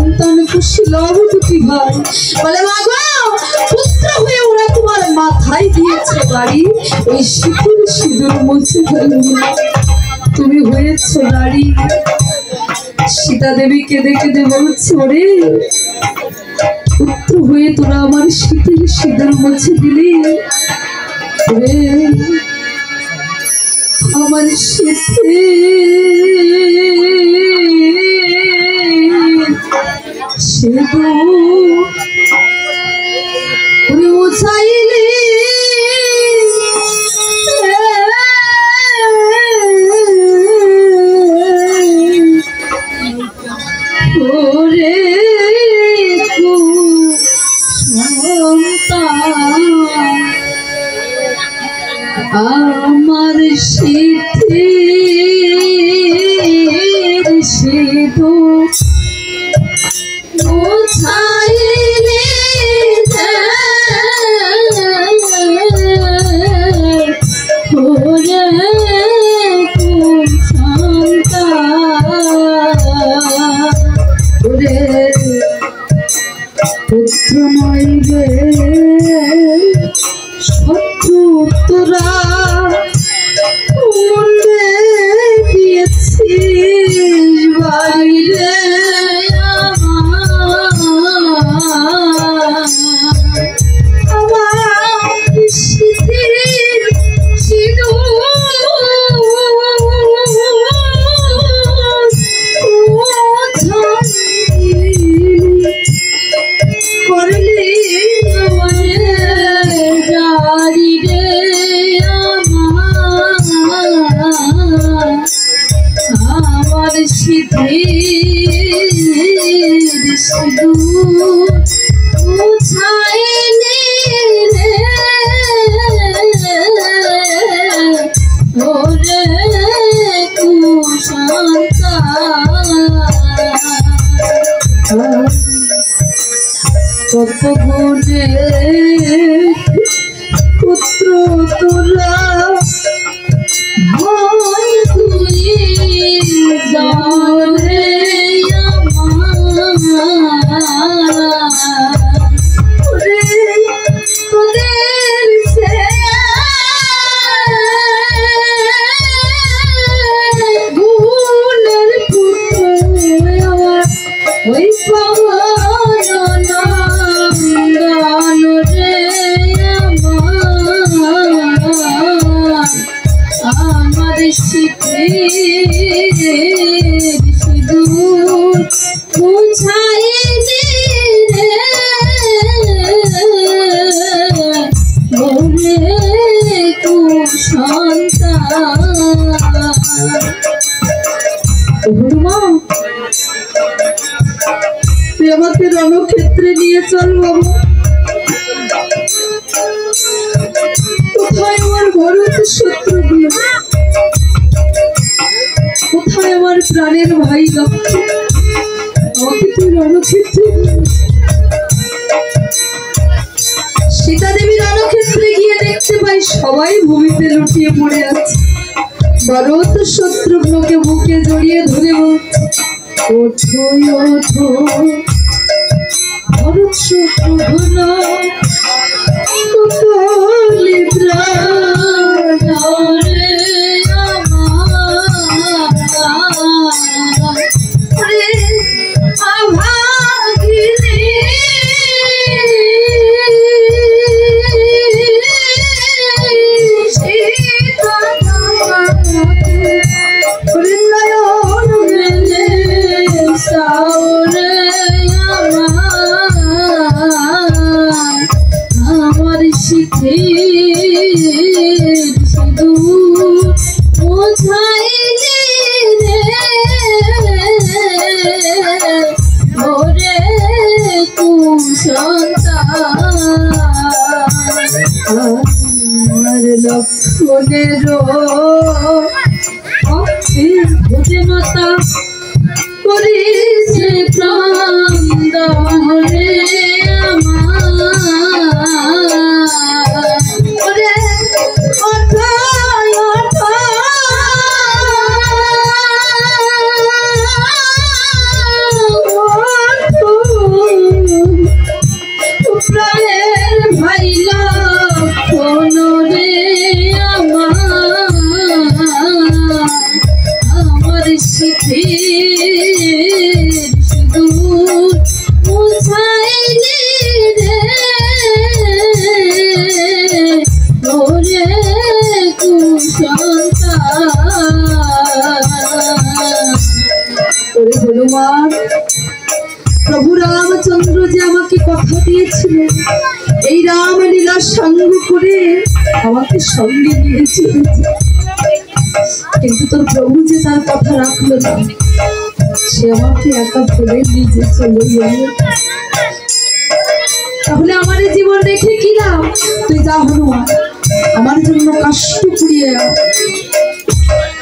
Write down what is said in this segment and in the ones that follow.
সন্তান কুশল দুটি ভাই বলে মা গো পুত্র হয়ে ওরা তোমার মাথায় দিয়েছে বাড়ি ওই শীতল সিঁদুর মুছে ফেলো তুমি হয়েছ নারী। সীতা দেবী কেঁদে কেঁদে বলছে ওরে পুত্র হয়ে তোরা আমার শীতল সিঁদুর মুছে দিলি রে আমার শীতে সিঁদুর মুছাইলি ওরে আমার শীতের সিঁদুর মুছাইলি ওরে ওরে পুত্র নইবে তোরা মনে দিয়েছিস বাড়িরে আমার শীতের করলি জারি রে আমার শীতের সিঁদুর মুছাইলি রে ওরে কুসন্তান কত গুণে পুত্র তোরা তুই জানে তোদের সে গুণের পুত্র আমার ওই আমার শীতের সিঁদুর মুছাইলি রে ওরে কুসন্তান তুই আমাকে রণক্ষেত্রে নিয়ে চল বাবা কোথায় আমার ভরত শত্রুঘ্ন কোথায় আমার প্রাণের ভাই লক্ষ্মণ আমাকে তুই রণক্ষেত্রে সীতা দেবী রণক্ষেত্রে গিয়ে দেখতে পাই সবাই ভূমিতে লুটিয়ে পড়ে আছে ভরত শত্রুঘ্নকে বুকে জড়িয়ে ধরে বলছে ওঠো ওঠো ভরত শত্রুঘ্ন লক্ষ্মণের ভোজে মাতা করিছে প্রাণ দহরে আমার যে আমাকে কথা দিয়েছিল এই রামলীলা সঙ্গ করে আমাকে সঙ্গে নিয়ে চলেছে, কিন্তু তোর প্রভু যে তার কথা রাখলো না, সে আমাকে একা ফেলে নিজে চলে গেল। তাহলে আমার এই জীবন রেখে কি লাভ? তুই যা হনুমান আমার জন্য কষ্ট পুড়িয়ে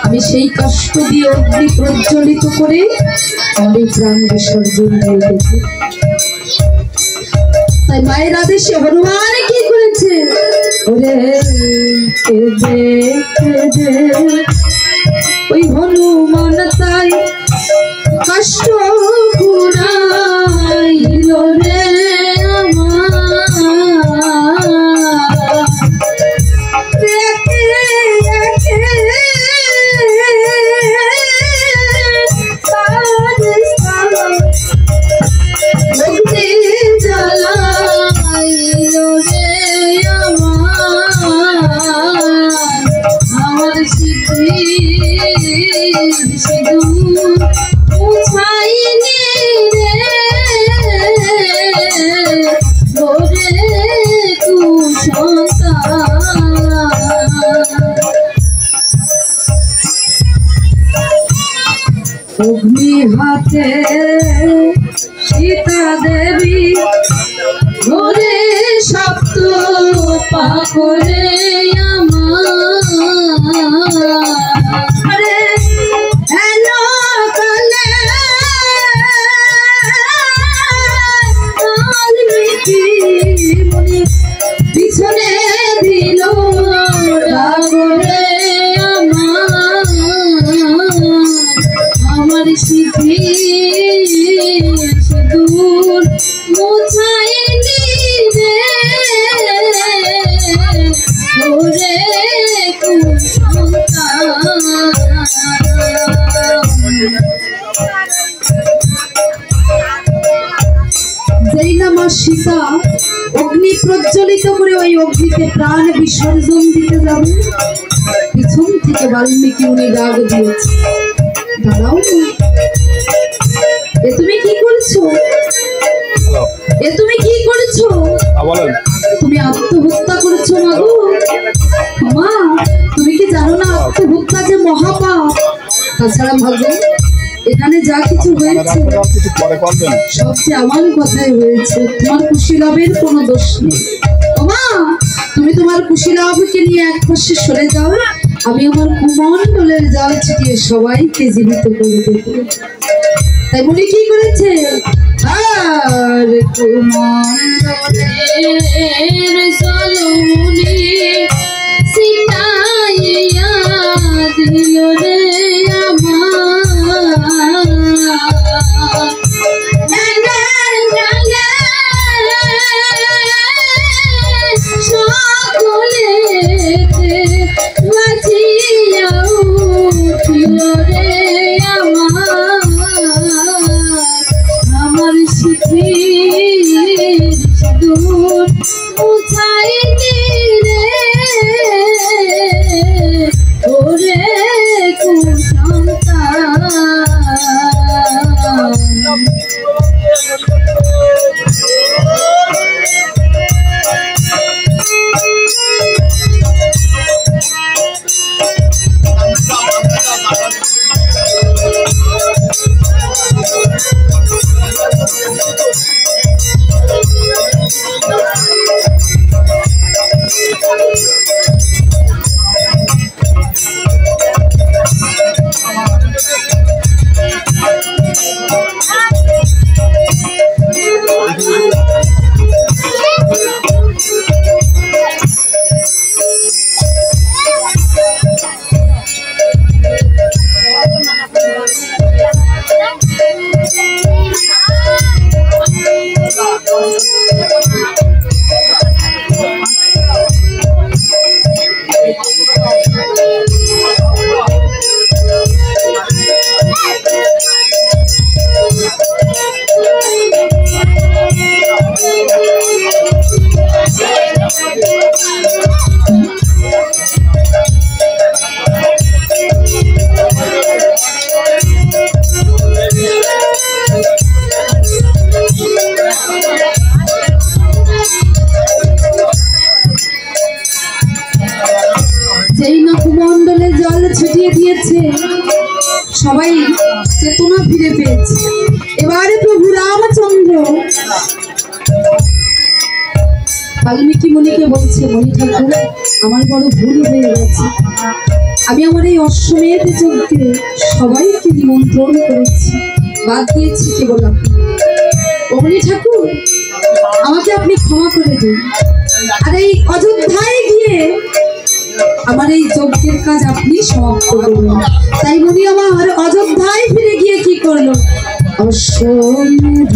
আমি সেই কষ্ট দিয়ে অগ্নি প্রজ্বলিত করে আমার এই প্রাণ বিসর্জন দিয়ে দেবো। তাই মায়ের আদেশে হনুমান কি করেছে? ওরে ওই হনুমান তাই কষ্ট পুরাইল রে অগ্নি হাতে সীতা দেবী ঘরে সপ্ত পাখরে আমার হেলো কালে পিছনে দিল ডাগরে আমার সিদ্ধি দূর মুছাইনি রে ওরে যেই না মা সীতা অগ্নি প্রজ্বলিত করে ওই অগ্নিতে প্রাণ বিসর্জন দিতে যাবে, পিছন থেকে বাল্মীকি উনি ডাক দিয়েছে, দাঁড়াও এ তুমি কি করছো? এ তুমি কি করছো? তুমি আত্মহত্যা করছো না গো মা? তুমি কি জানো না আত্মহত্যা যে মহাপাপ? তাছাড়া ভাগ্য এখানে যা কিছু হয়েছে সবচেয়ে আমার কথাই হয়েছে, তোমার কুশীলবের কোনো দোষ নেই। মা তুমি তোমার কুশীলবকে নিয়ে এক পাশে সরে যাও, আমি আমার কুমণ্ডলের জাল ছিটিয়ে সবাইকে জীবিত করে দেব। তাই বলি কি করেছে? আর কুমণ্ডলের জলমুনি সিটাইয়া দিল রে সবাই চেতনা ফিরে পেয়েছে। এবারে প্রভু রামচন্দ্র বাল্মীকি মুনিকে বলছে, মণি ঠাকুর, আমার বড় ভুল হয়ে গেছে। আমি আমার এই অশ্বমেধ যজ্ঞে সবাইকে নিমন্ত্রণ করেছি, বাদ দিয়েছি কেবল আপনি। মণি ঠাকুর, আমাকে আপনি ক্ষমা করে দিন, আর এই অযোধ্যায় গিয়ে আমার এই যজ্ঞের কাজ আপনি সমাপ্ত করুন। তাই মুনি আমার অযোধ্যায় ফিরে গিয়ে কি করলো? অশ্বমেধ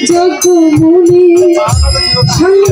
যজ্ঞ মুনি সঙ্গ